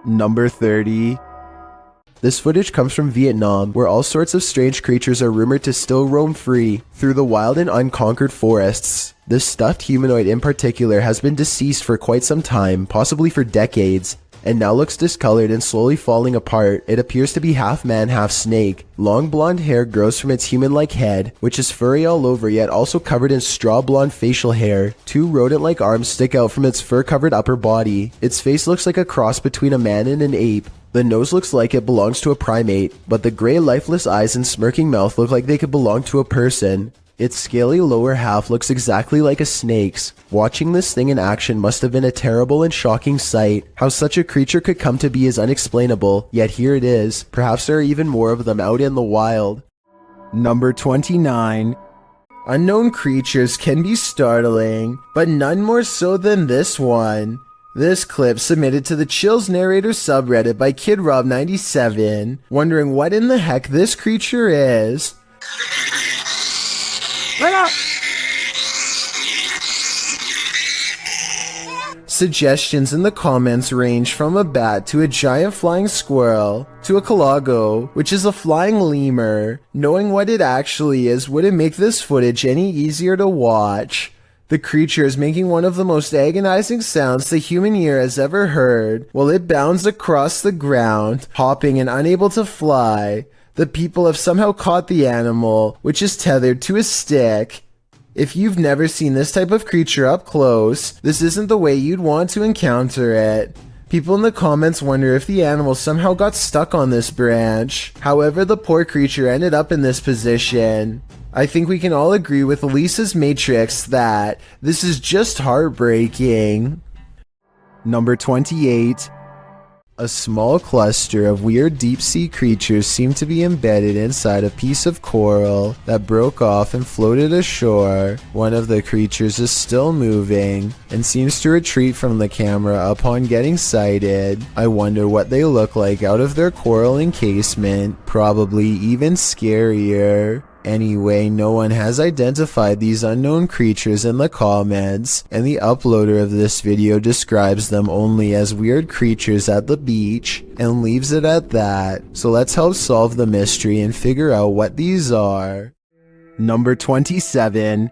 Number 30. This footage comes from Vietnam, where all sorts of strange creatures are rumored to still roam free through the wild and unconquered forests. This stuffed humanoid in particular has been deceased for quite some time, possibly for decades, and now looks discolored and slowly falling apart. It appears to be half man, half snake. Long blonde hair grows from its human-like head, which is furry all over yet also covered in straw blonde facial hair. Two rodent-like arms stick out from its fur-covered upper body. Its face looks like a cross between a man and an ape. The nose looks like it belongs to a primate, but the gray lifeless eyes and smirking mouth look like they could belong to a person. Its scaly lower half looks exactly like a snake's. Watching this thing in action must have been a terrible and shocking sight. How such a creature could come to be is unexplainable, yet here it is. Perhaps there are even more of them out in the wild. Number 29. Unknown creatures can be startling, but none more so than this one. This clip submitted to the Chills Narrator subreddit by KidRob97, wondering what in the heck this creature is. Suggestions in the comments range from a bat to a giant flying squirrel to a calago, which is a flying lemur. Knowing what it actually is wouldn't make this footage any easier to watch. The creature is making one of the most agonizing sounds the human ear has ever heard while it bounds across the ground, hopping and unable to fly. The people have somehow caught the animal, which is tethered to a stick. If you've never seen this type of creature up close, this isn't the way you'd want to encounter it. People in the comments wonder if the animal somehow got stuck on this branch. However, the poor creature ended up in this position. I think we can all agree with Lisa's Matrix that this is just heartbreaking. Number 28. A small cluster of weird deep-sea creatures seem to be embedded inside a piece of coral that broke off and floated ashore. One of the creatures is still moving and seems to retreat from the camera upon getting sighted. I wonder what they look like out of their coral encasement, probably even scarier. Anyway, no one has identified these unknown creatures in the comments, and the uploader of this video describes them only as weird creatures at the beach, and leaves it at that. So let's help solve the mystery and figure out what these are. Number 27.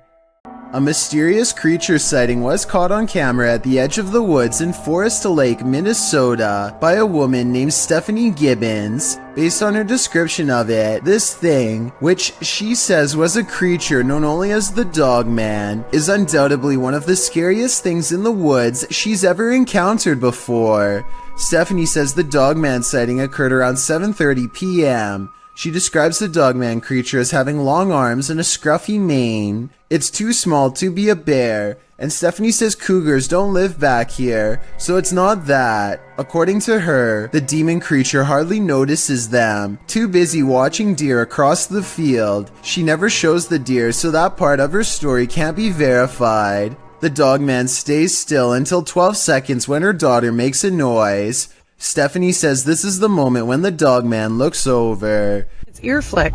A mysterious creature sighting was caught on camera at the edge of the woods in Forest Lake, Minnesota by a woman named Stephanie Gibbons. Based on her description of it, this thing, which she says was a creature known only as the Dog Man, is undoubtedly one of the scariest things in the woods she's ever encountered before. Stephanie says the Dog Man sighting occurred around 7:30 p.m. She describes the Dogman creature as having long arms and a scruffy mane. It's too small to be a bear, and Stephanie says cougars don't live back here, so it's not that. According to her, the demon creature hardly notices them, too busy watching deer across the field. She never shows the deer, so that part of her story can't be verified. The Dogman stays still until 12 seconds when her daughter makes a noise. Stephanie says this is the moment when the Dogman looks over. Its ear flick.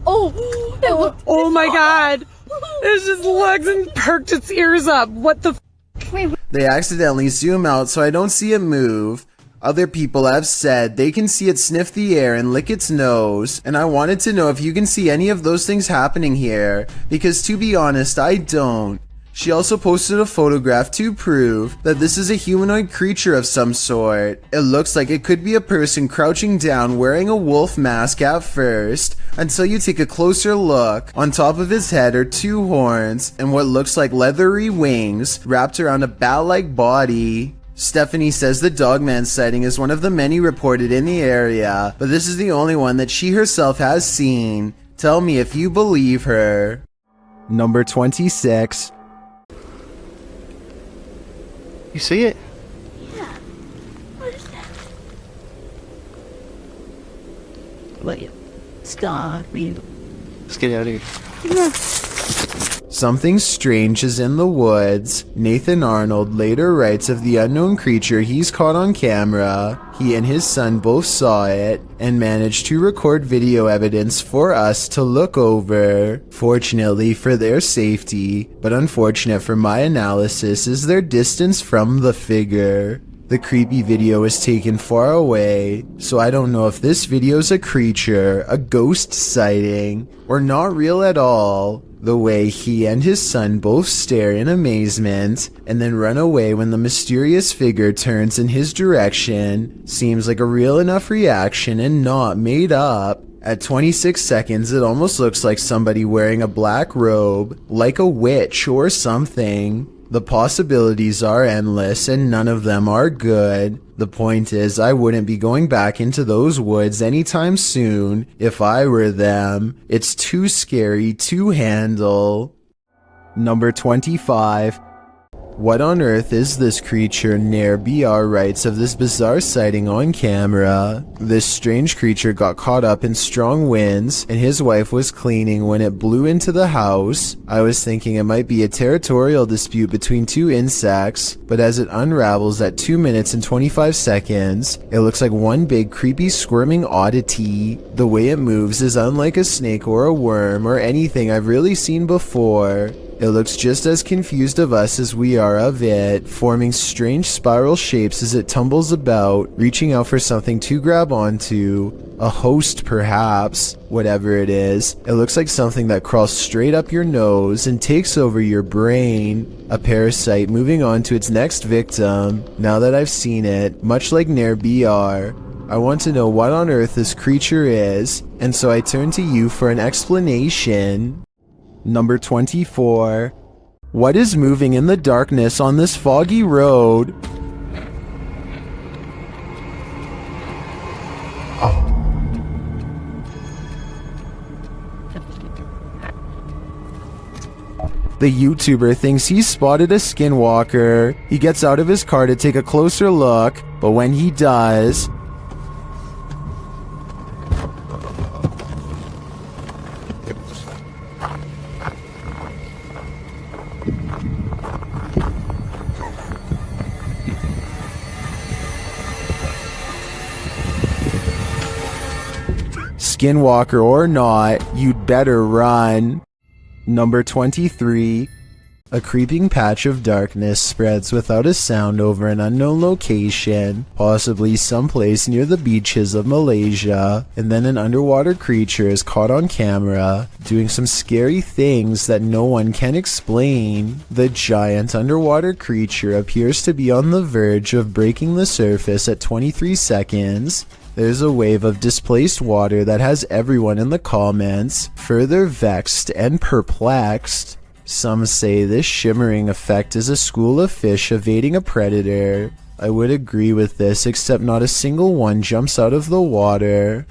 Oh my god! It just looks and perked its ears up. What the f? They accidentally zoom out so I don't see it move. Other people have said they can see it sniff the air and lick its nose, and I wanted to know if you can see any of those things happening here, because to be honest, I don't. She also posted a photograph to prove that this is a humanoid creature of some sort. It looks like it could be a person crouching down wearing a wolf mask at first, until you take a closer look. On top of his head are two horns and what looks like leathery wings wrapped around a bat-like body. Stephanie says the Dogman sighting is one of the many reported in the area, but this is the only one that she herself has seen. Tell me if you believe her. Number 26. You see it? Yeah. What is that? Let you stop me. Let's get out of here. Yeah. Something strange is in the woods. Nathan Arnold later writes of the unknown creature he's caught on camera. He and his son both saw it and managed to record video evidence for us to look over. Fortunately for their safety, but unfortunate for my analysis, is their distance from the figure. The creepy video was taken far away, so I don't know if this video's a creature, a ghost sighting, or not real at all. The way he and his son both stare in amazement and then run away when the mysterious figure turns in his direction seems like a real enough reaction and not made up. At 26 seconds, it almost looks like somebody wearing a black robe, like a witch or something. The possibilities are endless and none of them are good. The point is, I wouldn't be going back into those woods anytime soon if I were them. It's too scary to handle. Number 25. What on earth is this creature? Nair BR writes of this bizarre sighting on camera. This strange creature got caught up in strong winds and his wife was cleaning when it blew into the house. I was thinking it might be a territorial dispute between two insects, but as it unravels at 2 minutes and 25 seconds, it looks like one big creepy squirming oddity. The way it moves is unlike a snake or a worm or anything I've really seen before. It looks just as confused of us as we are of it, forming strange spiral shapes as it tumbles about, reaching out for something to grab onto. A host perhaps. Whatever it is, it looks like something that crawls straight up your nose and takes over your brain. A parasite moving on to its next victim. Now that I've seen it, much like Nair BR, I want to know what on earth this creature is, and so I turn to you for an explanation. Number 24. What is moving in the darkness on this foggy road? The YouTuber thinks he's spotted a skinwalker. He gets out of his car to take a closer look, but when he does, skinwalker or not, you'd better run. Number 23. A creeping patch of darkness spreads without a sound over an unknown location, possibly someplace near the beaches of Malaysia, and then an underwater creature is caught on camera doing some scary things that no one can explain. The giant underwater creature appears to be on the verge of breaking the surface at 23 seconds. There's a wave of displaced water that has everyone in the comments further vexed and perplexed. Some say this shimmering effect is a school of fish evading a predator. I would agree with this, except not a single one jumps out of the water.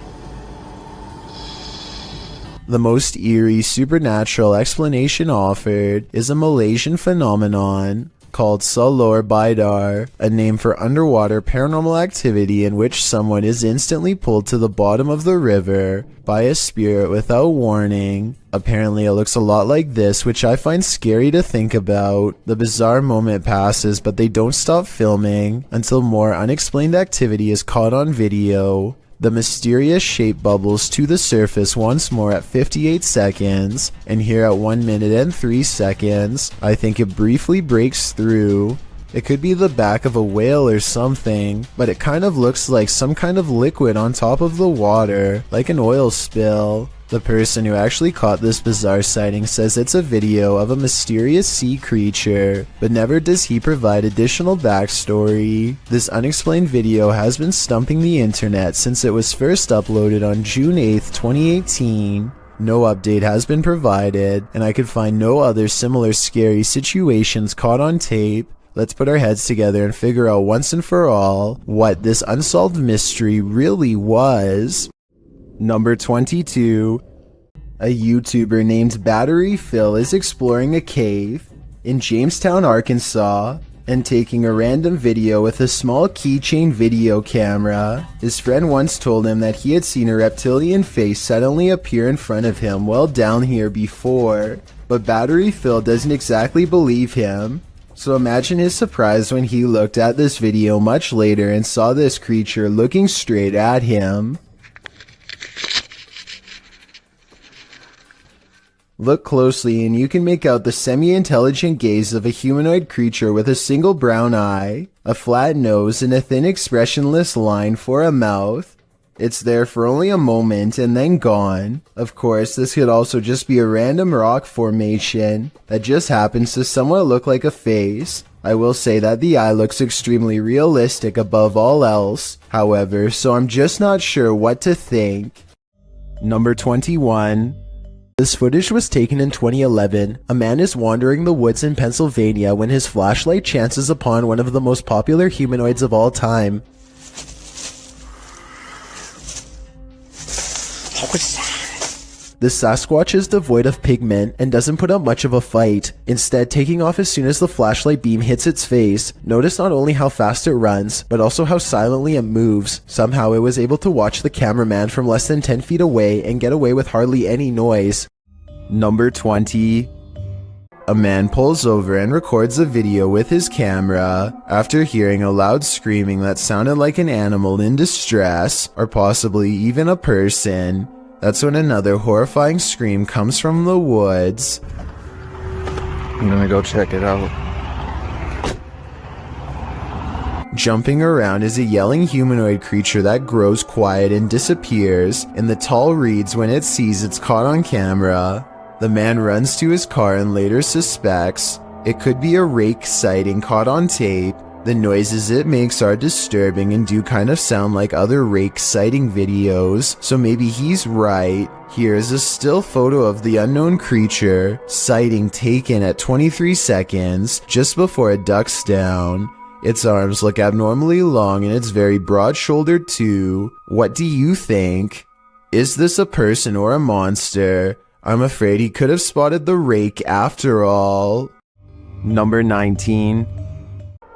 The most eerie supernatural explanation offered is a Malaysian phenomenon called Salor Bidar, a name for underwater paranormal activity in which someone is instantly pulled to the bottom of the river by a spirit without warning. Apparently it looks a lot like this, which I find scary to think about. The bizarre moment passes, but they don't stop filming until more unexplained activity is caught on video. The mysterious shape bubbles to the surface once more at 58 seconds, and here at 1 minute and 3 seconds, I think it briefly breaks through. It could be the back of a whale or something, but it kind of looks like some kind of liquid on top of the water, like an oil spill. The person who actually caught this bizarre sighting says it's a video of a mysterious sea creature, but never does he provide additional backstory. This unexplained video has been stumping the internet since it was first uploaded on June 8th, 2018. No update has been provided, and I could find no other similar scary situations caught on tape. Let's put our heads together and figure out once and for all what this unsolved mystery really was. Number 22. A YouTuber named Battery Phil is exploring a cave in Jamestown, Arkansas, and taking a random video with a small keychain video camera. His friend once told him that he had seen a reptilian face suddenly appear in front of him while down here before, but Battery Phil doesn't exactly believe him. So imagine his surprise when he looked at this video much later and saw this creature looking straight at him. Look closely and you can make out the semi-intelligent gaze of a humanoid creature with a single brown eye, a flat nose, and a thin expressionless line for a mouth. It's there for only a moment and then gone. Of course, this could also just be a random rock formation that just happens to somewhat look like a face. I will say that the eye looks extremely realistic above all else, however, so I'm just not sure what to think. Number 21. This footage was taken in 2011. A man is wandering the woods in Pennsylvania when his flashlight chances upon one of the most popular humanoids of all time. The Sasquatch is devoid of pigment and doesn't put up much of a fight, instead taking off as soon as the flashlight beam hits its face. Notice not only how fast it runs, but also how silently it moves. Somehow it was able to watch the cameraman from less than 10 feet away and get away with hardly any noise. Number 20. A man pulls over and records a video with his camera after hearing a loud screaming that sounded like an animal in distress, or possibly even a person. That's when another horrifying scream comes from the woods. I'm gonna go check it out. Jumping around is a yelling humanoid creature that grows quiet and disappears in the tall reeds when it sees it's caught on camera. The man runs to his car and later suspects it could be a rake sighting caught on tape. The noises it makes are disturbing and do kind of sound like other rake sighting videos, so maybe he's right. Here is a still photo of the unknown creature, sighting taken at 23 seconds, just before it ducks down. Its arms look abnormally long and it's very broad-shouldered too. What do you think? Is this a person or a monster? I'm afraid he could have spotted the rake after all. Number 19.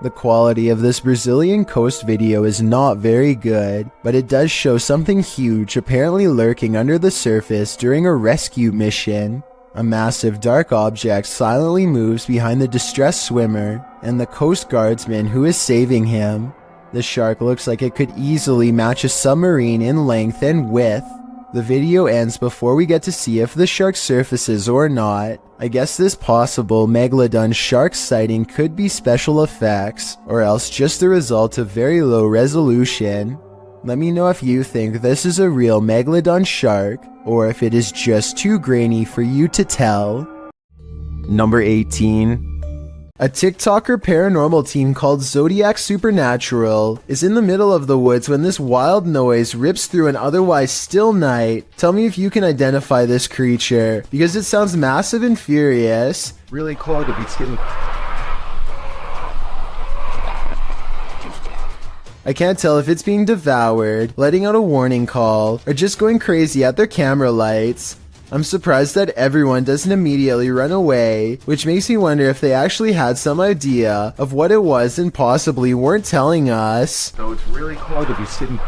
The quality of this Brazilian coast video is not very good, but it does show something huge apparently lurking under the surface during a rescue mission. A massive dark object silently moves behind the distressed swimmer and the coast guardsman who is saving him. The shark looks like it could easily match a submarine in length and width. The video ends before we get to see if the shark surfaces or not. I guess this possible megalodon shark sighting could be special effects, or else just the result of very low resolution. Let me know if you think this is a real megalodon shark, or if it is just too grainy for you to tell. Number 18. A TikToker paranormal team called Zodiac Supernatural is in the middle of the woods when this wild noise rips through an otherwise still night. Tell me if you can identify this creature, because it sounds massive and furious. Really cool to be sitting. I can't tell if it's being devoured, letting out a warning call, or just going crazy at their camera lights. I'm surprised that everyone doesn't immediately run away, which makes me wonder if they actually had some idea of what it was and possibly weren't telling us. So it's really cool to be sitting.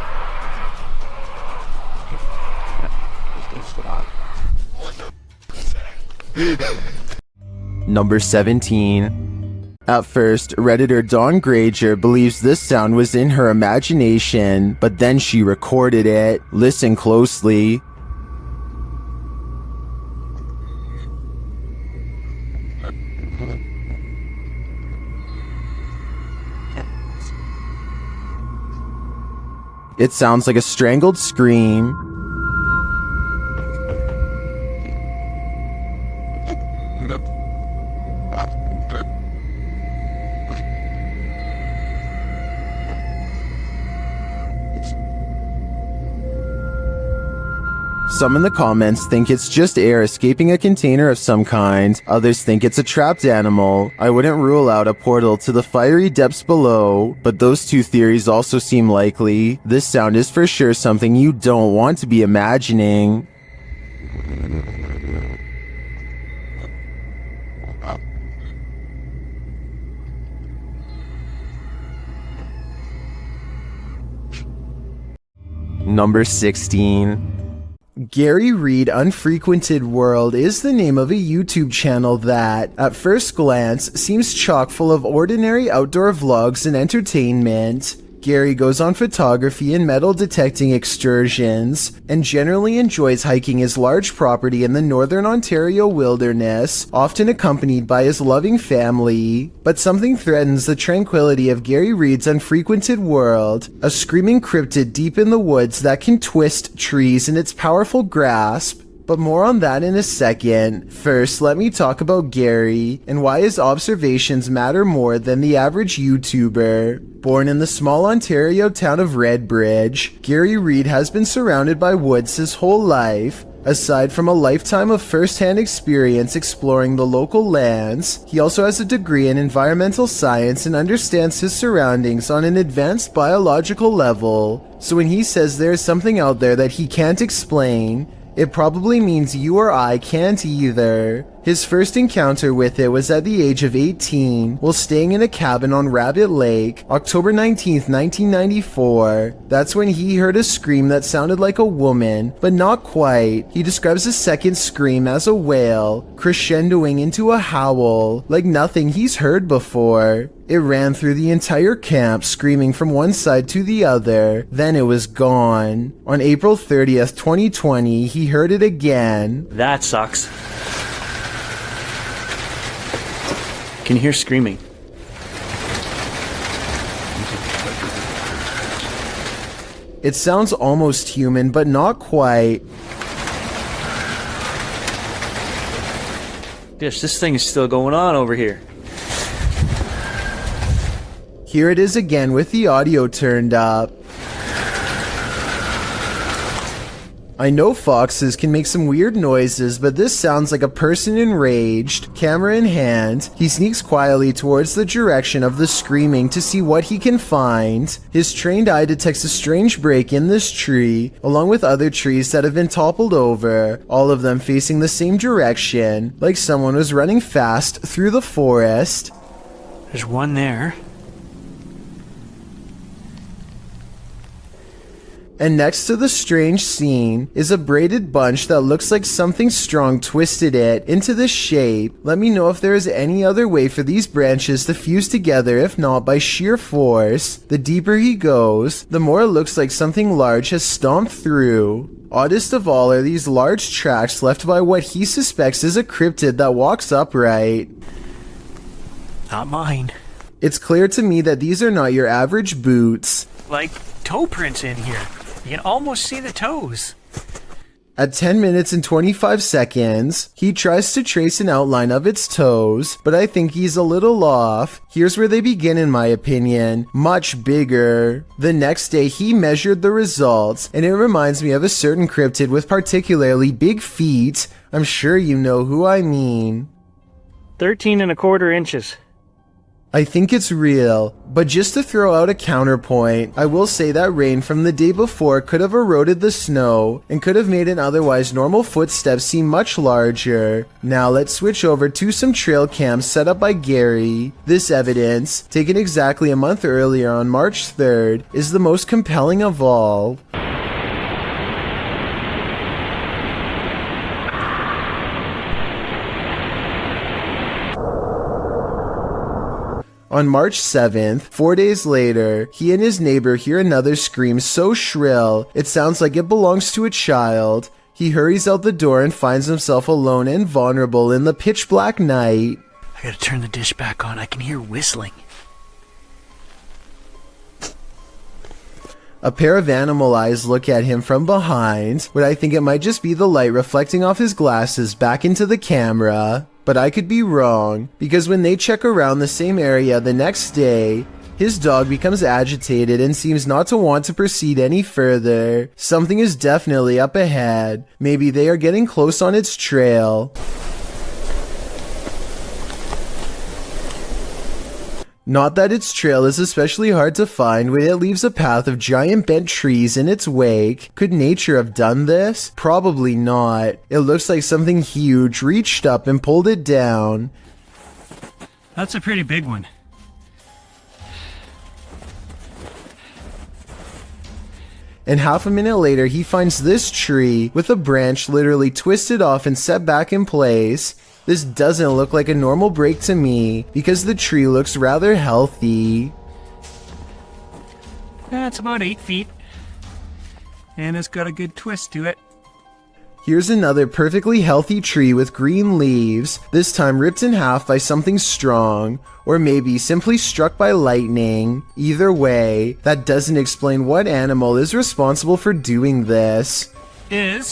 Number 17. At first, Redditor Dawn Granger believes this sound was in her imagination, but then she recorded it. Listen closely. It sounds like a strangled scream. Some in the comments think it's just air escaping a container of some kind. Others think it's a trapped animal. I wouldn't rule out a portal to the fiery depths below, but those two theories also seem likely. This sound is for sure something you don't want to be imagining. Number 16. Gary Reed Unfrequented World is the name of a YouTube channel that, at first glance, seems chock full of ordinary outdoor vlogs and entertainment. Gary goes on photography and metal detecting excursions, and generally enjoys hiking his large property in the northern Ontario wilderness, often accompanied by his loving family. But something threatens the tranquility of Gary Reed's unfrequented world, a screaming cryptid deep in the woods that can twist trees in its powerful grasp. But more on that in a second. First, let me talk about Gary and why his observations matter more than the average YouTuber. Born in the small Ontario town of Redbridge, Gary Reed has been surrounded by woods his whole life. Aside from a lifetime of first-hand experience exploring the local lands, he also has a degree in environmental science and understands his surroundings on an advanced biological level. So when he says there is something out there that he can't explain, it probably means you or I can't either. His first encounter with it was at the age of 18 while staying in a cabin on Rabbit Lake, October 19th, 1994. That's when he heard a scream that sounded like a woman, but not quite. He describes the second scream as a wail, crescendoing into a howl, like nothing he's heard before. It ran through the entire camp, screaming from one side to the other, then it was gone. On April 30th, 2020, he heard it again. That sucks. Can you hear screaming? It sounds almost human, but not quite. Gosh, this thing is still going on over here. Here it is again with the audio turned up. I know foxes can make some weird noises, but this sounds like a person enraged. Camera in hand, he sneaks quietly towards the direction of the screaming to see what he can find. His trained eye detects a strange break in this tree, along with other trees that have been toppled over, all of them facing the same direction, like someone was running fast through the forest. There's one there. And next to the strange scene is a braided bunch that looks like something strong twisted it into this shape. Let me know if there is any other way for these branches to fuse together, if not by sheer force. The deeper he goes, the more it looks like something large has stomped through. Oddest of all are these large tracks left by what he suspects is a cryptid that walks upright. Not mine. It's clear to me that these are not your average boots. Like toe prints in here. You can almost see the toes. At 10 minutes and 25 seconds, he tries to trace an outline of its toes, but I think he's a little off. Here's where they begin in my opinion, much bigger. The next day he measured the results, and it reminds me of a certain cryptid with particularly big feet. I'm sure you know who I mean. 13¼ inches. I think it's real, but just to throw out a counterpoint, I will say that rain from the day before could have eroded the snow and could have made an otherwise normal footstep seem much larger. Now let's switch over to some trail cams set up by Gary. This evidence, taken exactly a month earlier on March 3rd, is the most compelling of all. On March 7th, 4 days later, he and his neighbor hear another scream so shrill, it sounds like it belongs to a child. He hurries out the door and finds himself alone and vulnerable in the pitch black night. I gotta turn the dish back on. I can hear whistling. A pair of animal eyes look at him from behind, but I think it might just be the light reflecting off his glasses back into the camera. But I could be wrong, because when they check around the same area the next day, his dog becomes agitated and seems not to want to proceed any further. Something is definitely up ahead. Maybe they are getting close on its trail. Not that its trail is especially hard to find when it leaves a path of giant bent trees in its wake. Could nature have done this? Probably not. It looks like something huge reached up and pulled it down. That's a pretty big one. And half a minute later, he finds this tree with a branch literally twisted off and set back in place. This doesn't look like a normal break to me, because the tree looks rather healthy. It's about 8 feet. And it's got a good twist to it. Here's another perfectly healthy tree with green leaves, this time ripped in half by something strong, or maybe simply struck by lightning. Either way, that doesn't explain what animal is responsible for doing this. You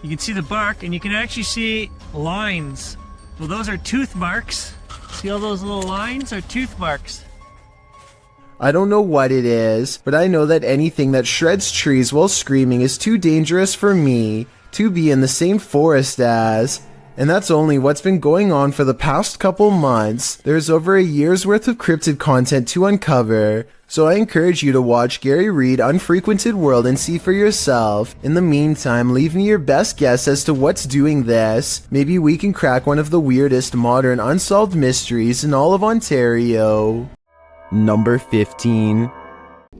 can see the bark and you can actually see lines. Well, those are tooth marks. See all those little lines are tooth marks. I don't know what it is, but I know that anything that shreds trees while screaming is too dangerous for me to be in the same forest as. And that's only what's been going on for the past couple months. There's over a year's worth of cryptid content to uncover, so I encourage you to watch Gary Reed Unfrequented World and see for yourself. In the meantime, leave me your best guess as to what's doing this. Maybe we can crack one of the weirdest modern unsolved mysteries in all of Ontario. Number 15.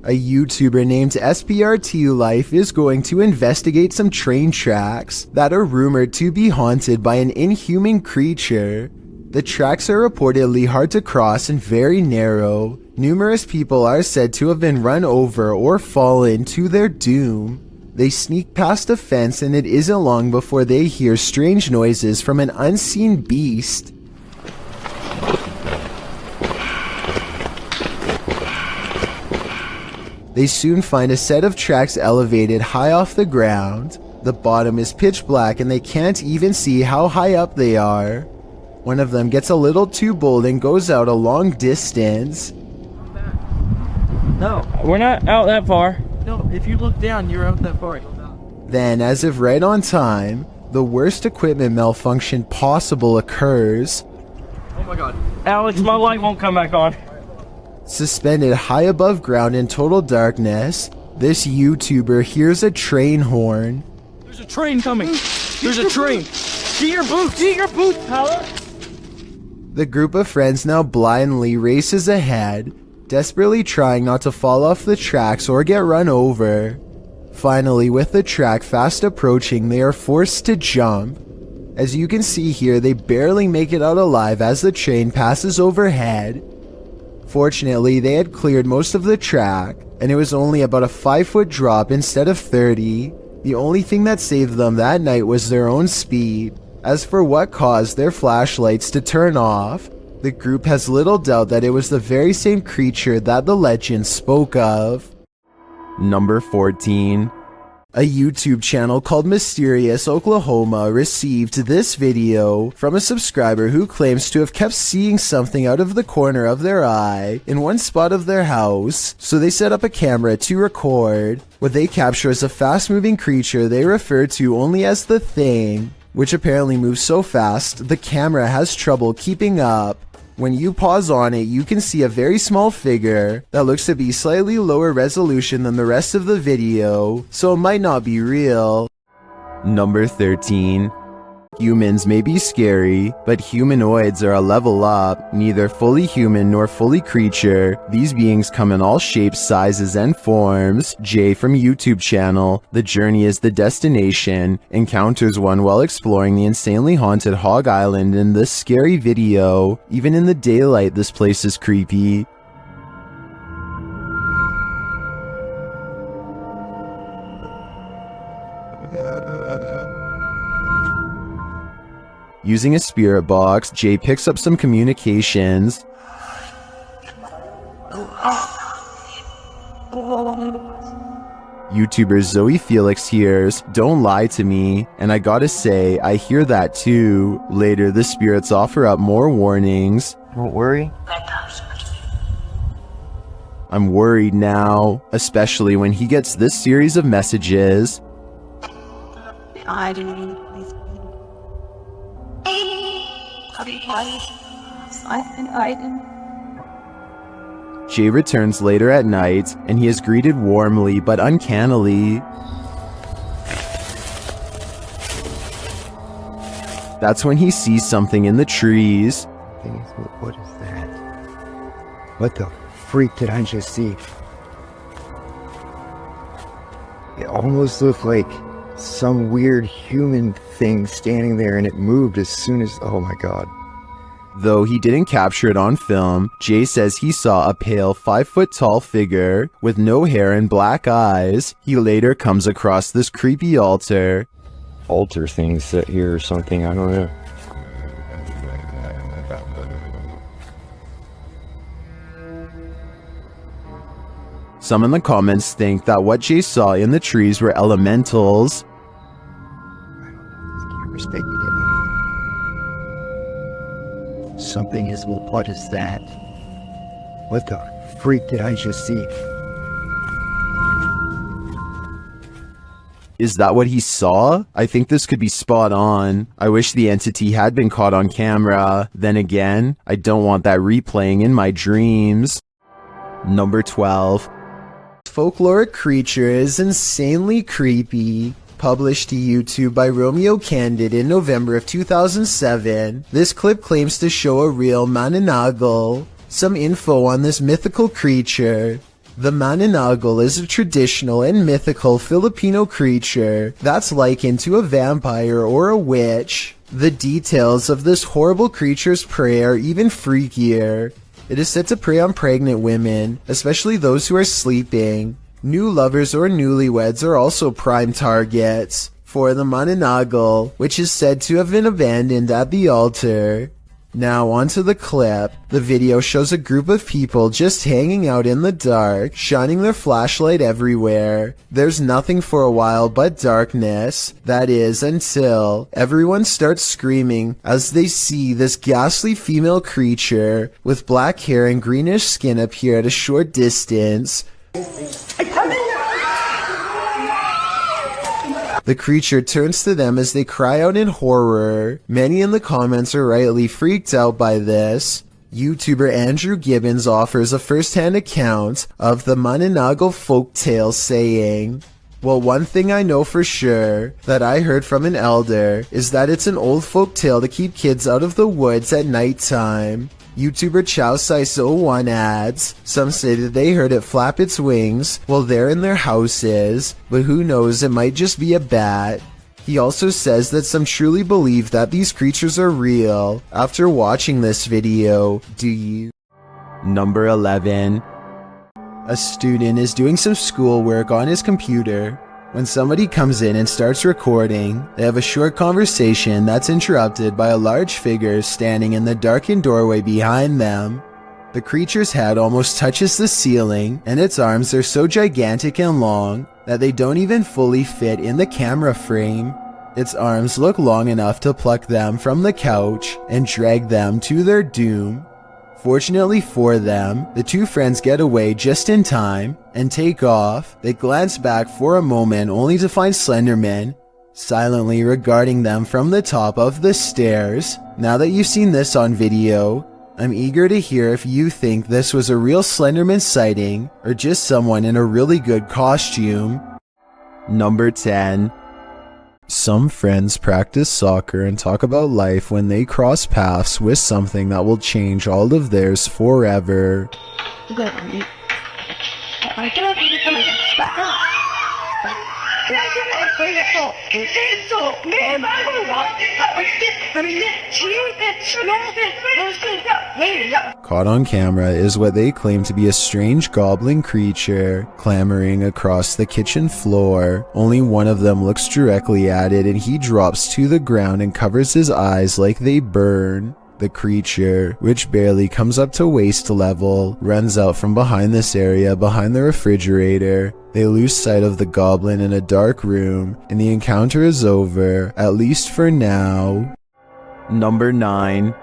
A YouTuber named SPRT Life is going to investigate some train tracks that are rumored to be haunted by an inhuman creature. The tracks are reportedly hard to cross and very narrow. Numerous people are said to have been run over or fallen to their doom. They sneak past a fence and it isn't long before they hear strange noises from an unseen beast. They soon find a set of tracks elevated high off the ground. The bottom is pitch black and they can't even see how high up they are. One of them gets a little too bold and goes out a long distance. No, We're not out that far. no, if you look down, you're out that far. Then, as if right on time, the worst equipment malfunction possible occurs. Oh my god. Alex, my light won't come back on. Suspended high above ground in total darkness, this YouTuber hears a train horn. There's a train coming. There's a train. Get your boots. Get your boots, Tyler. The group of friends now blindly races ahead, desperately trying not to fall off the tracks or get run over. Finally, with the track fast approaching, they are forced to jump. As you can see here, they barely make it out alive as the train passes overhead. Fortunately, they had cleared most of the track, and it was only about a 5-foot drop instead of 30. The only thing that saved them that night was their own speed. As for what caused their flashlights to turn off, the group has little doubt that it was the very same creature that the legend spoke of. Number 14. A YouTube channel called Mysterious Oklahoma received this video from a subscriber who claims to have kept seeing something out of the corner of their eye in one spot of their house, so they set up a camera to record. What they capture is a fast-moving creature they refer to only as the Thing, which apparently moves so fast the camera has trouble keeping up. When you pause on it, you can see a very small figure that looks to be slightly lower resolution than the rest of the video, so it might not be real. Number 13. Humans may be scary, but humanoids are a level up, neither fully human nor fully creature. These beings come in all shapes, sizes, and forms. Jay from YouTube channel, The Journey is the Destination, encounters one while exploring the insanely haunted Hog Island in this scary video. Even in the daylight, this place is creepy. Using a spirit box, Jay picks up some communications. YouTuber Zoe Felix hears, "Don't lie to me," and I gotta say, I hear that too. Later, the spirits offer up more warnings. Don't worry. I'm worried now, especially when he gets this series of messages. I didn't. Jay returns later at night, and he is greeted warmly but uncannily. That's when he sees something in the trees. What is that? What the freak did I just see? It almost looked like some weird human thing standing there, and it moved as soon as... Oh my god. Though he didn't capture it on film, Jay says he saw a pale 5-foot-tall figure with no hair and black eyes. He later comes across this creepy altar. Altar thing set here or something, I don't know. Some in the comments think that what Jay saw in the trees were elementals. Respect it. Something is, well, what is that? What the freak did I just see? Is that what he saw? I think this could be spot on. I wish the entity had been caught on camera. Then again, I don't want that replaying in my dreams. Number 12. Folkloric creature is insanely creepy. Published to YouTube by Romeo Candid in November of 2007, this clip claims to show a real mananagal. Some info on this mythical creature. The mananagal is a traditional and mythical Filipino creature that's likened to a vampire or a witch. The details of this horrible creature's prey are even freakier. It is said to prey on pregnant women, especially those who are sleeping. New lovers or newlyweds are also prime targets for the mananagal, which is said to have been abandoned at the altar. Now onto the clip. The video shows a group of people just hanging out in the dark, shining their flashlight everywhere. There's nothing for a while but darkness. That is, until everyone starts screaming as they see this ghastly female creature with black hair and greenish skin appear at a short distance. The creature turns to them as they cry out in horror. Many in the comments are rightly freaked out by this. YouTuber Andrew Gibbons offers a first-hand account of the mananagal folktale, saying, "Well, one thing I know for sure that I heard from an elder is that it's an old folktale to keep kids out of the woods at nighttime." YouTuber ChowSice01 adds, "Some say that they heard it flap its wings while they're in their houses, but who knows, it might just be a bat." He also says that some truly believe that these creatures are real. After watching this video, do you? Number 11. A student is doing some schoolwork on his computer when somebody comes in and starts recording. They have a short conversation that's interrupted by a large figure standing in the darkened doorway behind them. The creature's head almost touches the ceiling, and its arms are so gigantic and long that they don't even fully fit in the camera frame. Its arms look long enough to pluck them from the couch and drag them to their doom. Fortunately for them, the two friends get away just in time and take off. They glance back for a moment only to find Slenderman silently regarding them from the top of the stairs. Now that you've seen this on video, I'm eager to hear if you think this was a real Slenderman sighting or just someone in a really good costume. Number 10. Some friends practice soccer and talk about life when they cross paths with something that will change all of theirs forever. Caught on camera is what they claim to be a strange goblin creature clambering across the kitchen floor. Only one of them looks directly at it and he drops to the ground and covers his eyes like they burn. The creature, which barely comes up to waist level, runs out from behind this area behind the refrigerator. They lose sight of the goblin in a dark room, and the encounter is over, at least for now. Number 9.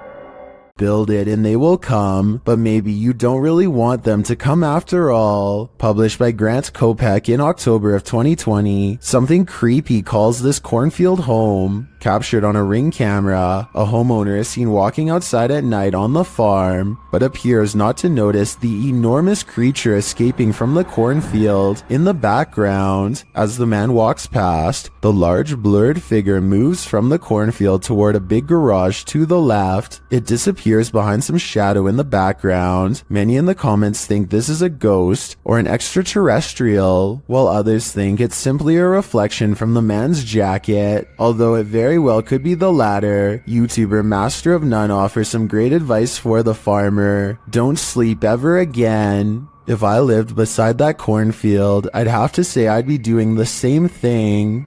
Build it and they will come, but maybe you don't really want them to come after all. Published by Grant Kopek in October of 2020, something creepy calls this cornfield home. Captured on a Ring camera, a homeowner is seen walking outside at night on the farm, but appears not to notice the enormous creature escaping from the cornfield in the background. As the man walks past, the large blurred figure moves from the cornfield toward a big garage to the left. It disappears appears behind some shadow in the background. Many in the comments think this is a ghost or an extraterrestrial, while others think it's simply a reflection from the man's jacket, although it very well could be the latter. YouTuber Master of None offers some great advice for the farmer. Don't sleep ever again. If I lived beside that cornfield, I'd have to say I'd be doing the same thing.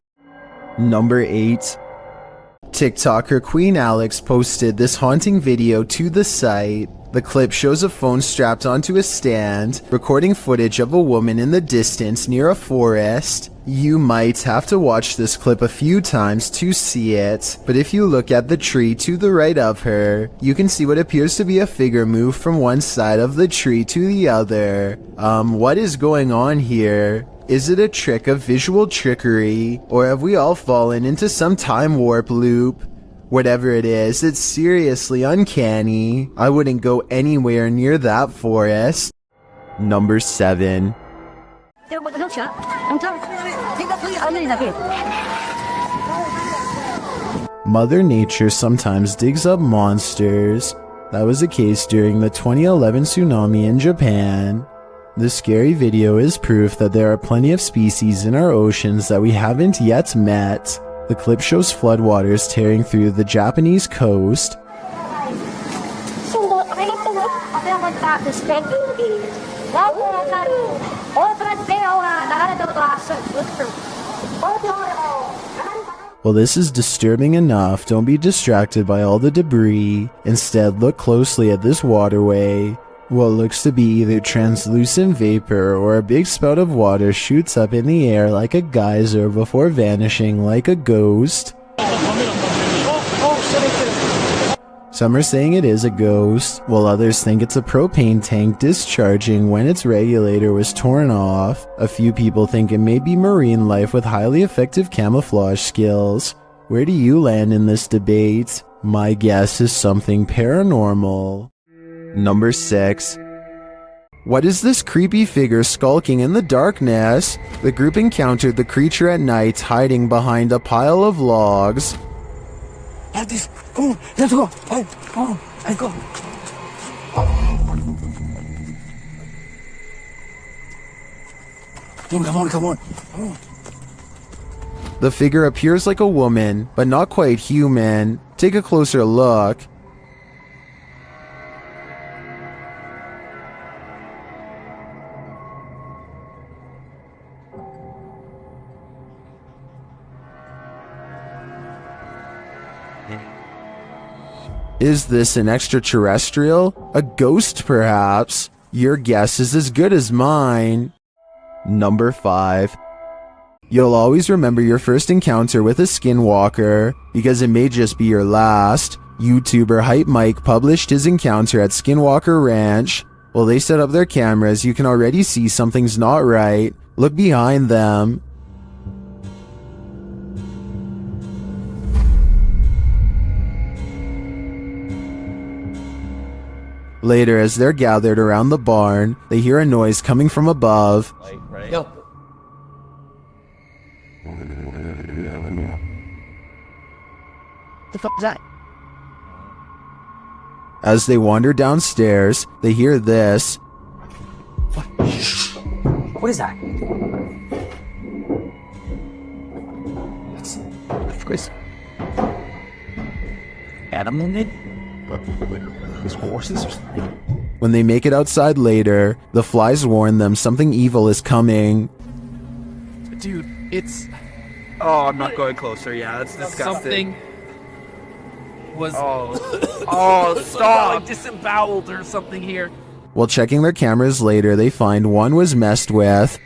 Number 8. TikToker Queen Alex posted this haunting video to the site. The clip shows a phone strapped onto a stand, recording footage of a woman in the distance near a forest. You might have to watch this clip a few times to see it, but if you look at the tree to the right of her, you can see what appears to be a figure move from one side of the tree to the other. What is going on here? Is it a trick of visual trickery, or have we all fallen into some time warp loop? Whatever it is, it's seriously uncanny. I wouldn't go anywhere near that forest. Number 7. Mother Nature sometimes digs up monsters. That was the case during the 2011 tsunami in Japan. This scary video is proof that there are plenty of species in our oceans that we haven't yet met. The clip shows floodwaters tearing through the Japanese coast. While this is disturbing enough, don't be distracted by all the debris. Instead, look closely at this waterway. What looks to be either translucent vapor or a big spout of water shoots up in the air like a geyser before vanishing like a ghost. Some are saying it is a ghost, while others think it's a propane tank discharging when its regulator was torn off. A few people think it may be marine life with highly effective camouflage skills. Where do you land in this debate? My guess is something paranormal. Number 6. What is this creepy figure skulking in the darkness? The group encountered the creature at night hiding behind a pile of logs. Let's go. Let's go. Let's go. Come on. The figure appears like a woman, but not quite human. Take a closer look. Is this an extraterrestrial? A ghost, perhaps? Your guess is as good as mine. Number 5. You'll always remember your first encounter with a skinwalker, because it may just be your last. YouTuber Hype Mike published his encounter at Skinwalker Ranch. While they set up their cameras, you can already see something's not right. Look behind them. Later, as they're gathered around the barn, they hear a noise coming from above. Yo. The fuck is that? As they wander downstairs, they hear this. What is that? That's Chris. Adam in it? His horses or something? When they make it outside later, the flies warn them something evil is coming. Dude, it's... Oh, I'm not going closer. Yeah, that's disgusting. Something was Stop! like disemboweled or something here. While checking their cameras later, they find one was messed with.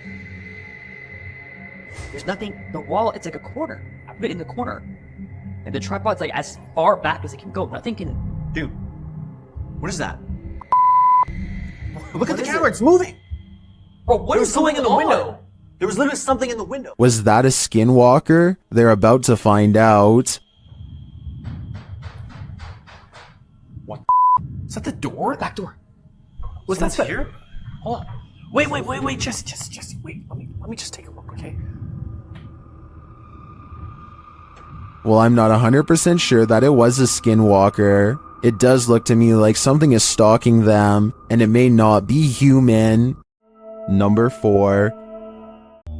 There's nothing. The wall, it's like a corner. I put it in the corner. And the tripod's like as far back as it can go. Nothing can... Dude, what is that? Look at the camera, it's moving! Bro, what is going in the window? There was literally something in the window. Was that a skinwalker? They're about to find out. What? Is that the door? Back door. Was that here? Hold on. Wait, Jesse, wait, let me just take a look, okay? Well, I'm not 100% sure that it was a skinwalker. It does look to me like something is stalking them, and it may not be human. Number 4.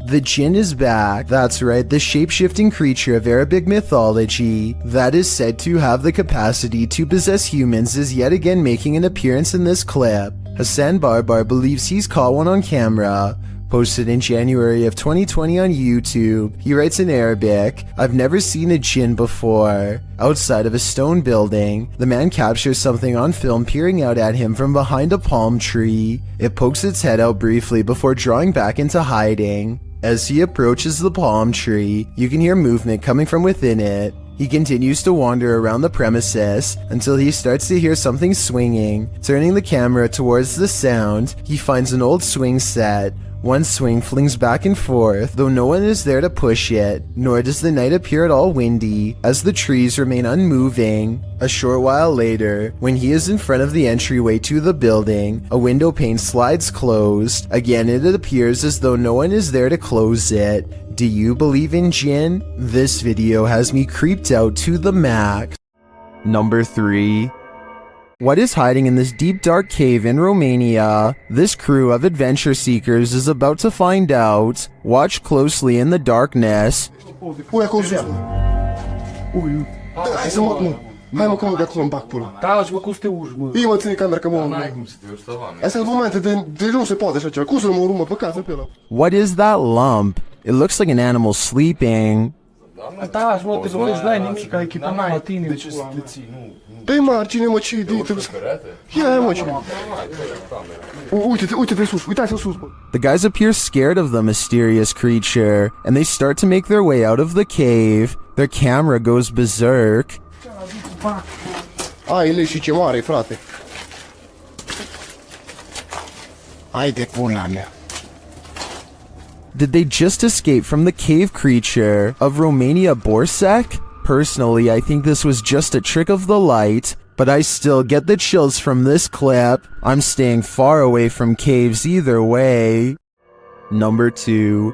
The jinn is back. That's right, the shape-shifting creature of Arabic mythology that is said to have the capacity to possess humans is yet again making an appearance in this clip. Hassan Barbar believes he's caught one on camera. Posted in January of 2020 on YouTube, he writes in Arabic, "I've never seen a jinn before." Outside of a stone building, the man captures something on film peering out at him from behind a palm tree. It pokes its head out briefly before drawing back into hiding. As he approaches the palm tree, you can hear movement coming from within it. He continues to wander around the premises until he starts to hear something swinging. Turning the camera towards the sound, he finds an old swing set. One swing flings back and forth, though no one is there to push it, nor does the night appear at all windy, as the trees remain unmoving. A short while later, when he is in front of the entryway to the building, a window pane slides closed. Again, it appears as though no one is there to close it. Do you believe in jinn? This video has me creeped out to the max. Number 3. What is hiding in this deep dark cave in Romania? This crew of adventure seekers is about to find out. Watch closely in the darkness. Ui, acolo sus, mă. Ui, hai să mă, hai mă, că mă, de acolo îmi bag pula. Da, și mă, cum să te uși, mă? Ii, mă, ține camera, că mă, astea sunt momente de nu se poate așa ceva. Cum să nu mă urmă pe casă pe ăla? What is that lump? It looks like an animal sleeping. Da, și mă, te lovești, n-ai nimic, ca echipa la tine. De ce să te ții? Pe margine, mă, ce idei trebuie să... Ia, mă, ce... Uite-te sus, uitați-te sus, mă. The guys appear scared of the mysterious creature, and they start to make their way out of the cave. Their camera goes berserk. Ai, le și ce mare, frate. Hai de pula mea. Did they just escape from the cave creature of Romania Borsec? Personally, I think this was just a trick of the light, but I still get the chills from this clip. I'm staying far away from caves either way. Number 2.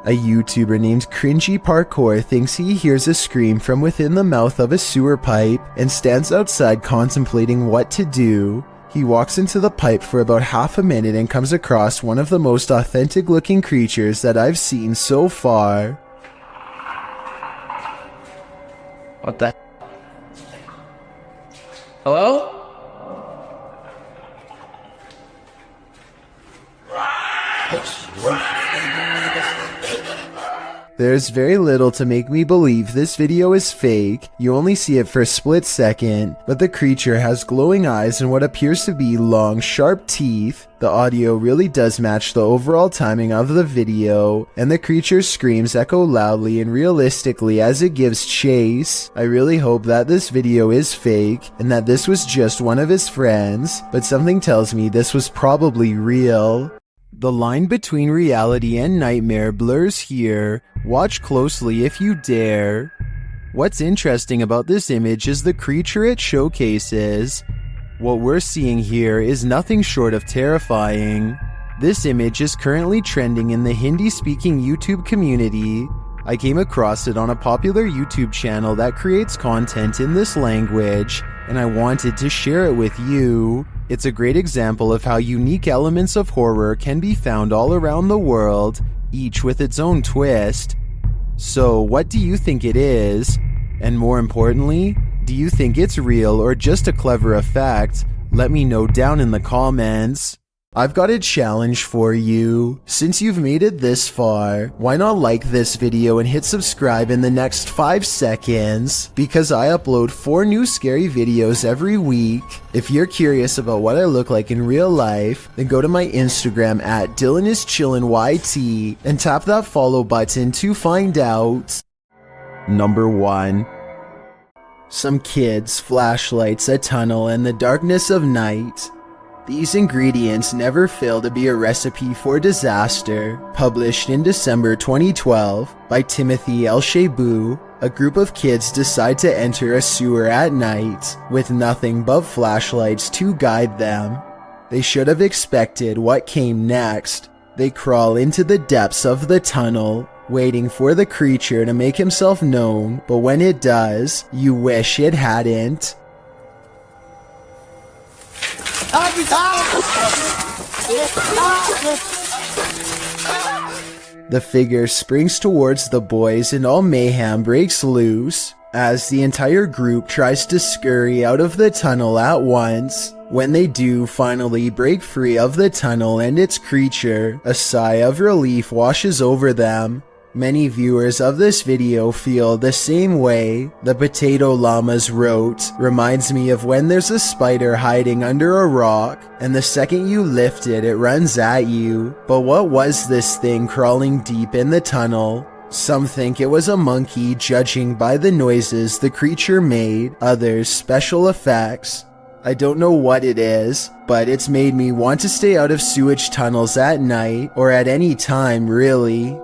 A YouTuber named Cringy Parkour thinks he hears a scream from within the mouth of a sewer pipe and stands outside contemplating what to do. He walks into the pipe for about half a minute and comes across one of the most authentic looking creatures that I've seen so far. What the? Hello? There's very little to make me believe this video is fake. You only see it for a split second, but the creature has glowing eyes and what appears to be long, sharp teeth. The audio really does match the overall timing of the video, and the creature's screams echo loudly and realistically as it gives chase. I really hope that this video is fake, and that this was just one of his friends, but something tells me this was probably real. The line between reality and nightmare blurs here. Watch closely if you dare. What's interesting about this image is the creature it showcases. What we're seeing here is nothing short of terrifying. This image is currently trending in the Hindi-speaking YouTube community. I came across it on a popular YouTube channel that creates content in this language, and I wanted to share it with you. It's a great example of how unique elements of horror can be found all around the world, each with its own twist. So, what do you think it is? And more importantly, do you think it's real or just a clever effect? Let me know down in the comments. I've got a challenge for you. Since you've made it this far, why not like this video and hit subscribe in the next 5 seconds? Because I upload 4 new scary videos every week. If you're curious about what I look like in real life, then go to my Instagram at DylanIsChillinYT and tap that follow button to find out. Number 1. Some kids, flashlights, a tunnel, and the darkness of night. These ingredients never fail to be a recipe for disaster. Published in December 2012 by Timothy L. Shebu, a group of kids decide to enter a sewer at night with nothing but flashlights to guide them. They should have expected what came next. They crawl into the depths of the tunnel, waiting for the creature to make himself known, but when it does, you wish it hadn't. The figure springs towards the boys and all mayhem breaks loose as the entire group tries to scurry out of the tunnel at once. When they do finally break free of the tunnel and its creature, a sigh of relief washes over them. Many viewers of this video feel the same way. The Potato Llamas wrote, "Reminds me of when there's a spider hiding under a rock, and the second you lift it, it runs at you. But what was this thing crawling deep in the tunnel?" Some think it was a monkey, judging by the noises the creature made, others special effects. I don't know what it is, but it's made me want to stay out of sewage tunnels at night, or at any time really.